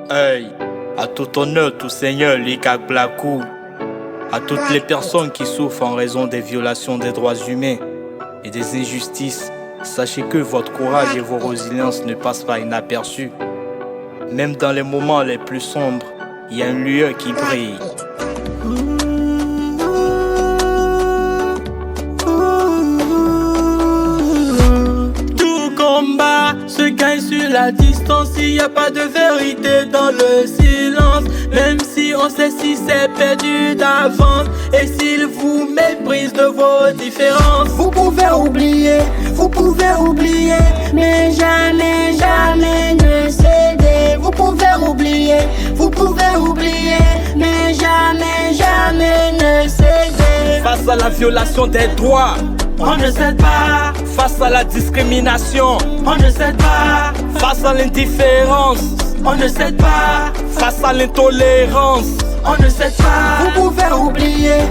Hey, à tout honneur, tout seigneur, Likak Blakou. À toutes les personnes qui souffrent en raison des violations des droits humains et des injustices, sachez que votre courage et vos résiliences ne passent pas inaperçus. Même dans les moments les plus sombres, il y a une lueur qui brille. Tout combat se gagne sur la distance. Il n'y a pas de vérité dans le silence. Même si on sait si c'est perdu d'avance, et s'il vous méprise de vos différences. Vous pouvez oublier, mais jamais, jamais ne céder. Vous pouvez oublier, mais jamais, jamais ne céder. Face à la violation des droits, on ne cède pas. Face à la discrimination, on ne cède pas. Face à l'indifférence, on ne cède pas. Face à l'intolérance, on ne cède pas. Vous pouvez oublier,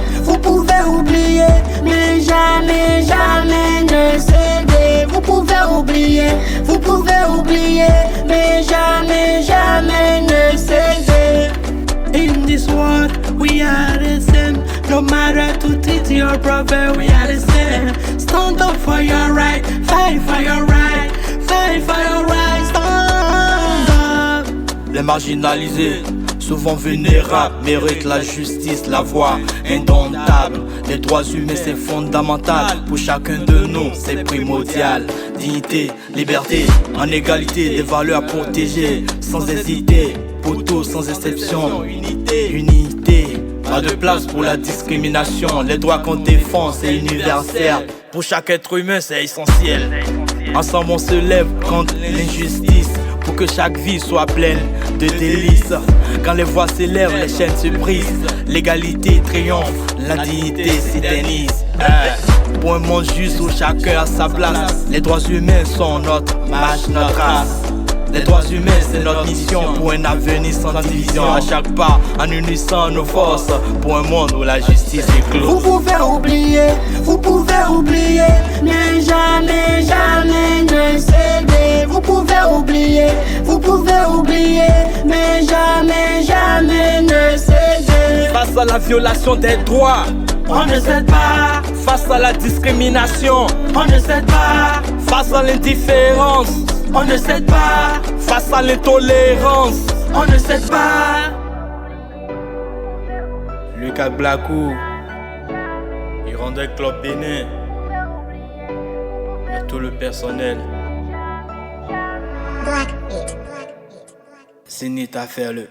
mais jamais, jamais ne céder. Vous pouvez oublier, mais jamais, jamais ne céder. In this world, we are the same. No matter to treat your brother, we are the same. Stand up for your right, fight for your right, fight for your right. Stand up. Les marginalisés, souvent vulnérables, méritent la justice, la voie indomptable. Les droits humains c'est fondamental, pour chacun de nous c'est primordial. Dignité, liberté, en égalité, des valeurs à protéger, sans hésiter, pour tous sans exception. Unité, pas de place pour la discrimination. Les droits qu'on défend c'est universel, pour chaque être humain c'est essentiel. Ensemble on se lève contre l'injustice, pour que chaque vie soit pleine de délices. Quand les voix s'élèvent, les chaînes se brisent. L'égalité triomphe, la dignité s'éternise. Pour un monde juste où chacun a sa place, les droits humains sont notre marche, notre race. Les droits humains c'est notre mission, pour un avenir sans division. À chaque pas en unissant nos forces, pour un monde où la justice éclose. Vous pouvez oublier, mais jamais, jamais ne céder. Vous pouvez oublier, mais jamais, jamais ne céder. Face à la violation des droits, on ne cède pas. Face à la discrimination, on ne cède pas. Face à l'indifférence, on ne cède pas. Face à l'intolérance, on ne cède pas. Likak Blakou, Hirondelle Club Bénin, et tout le personnel. C'est net à faire le.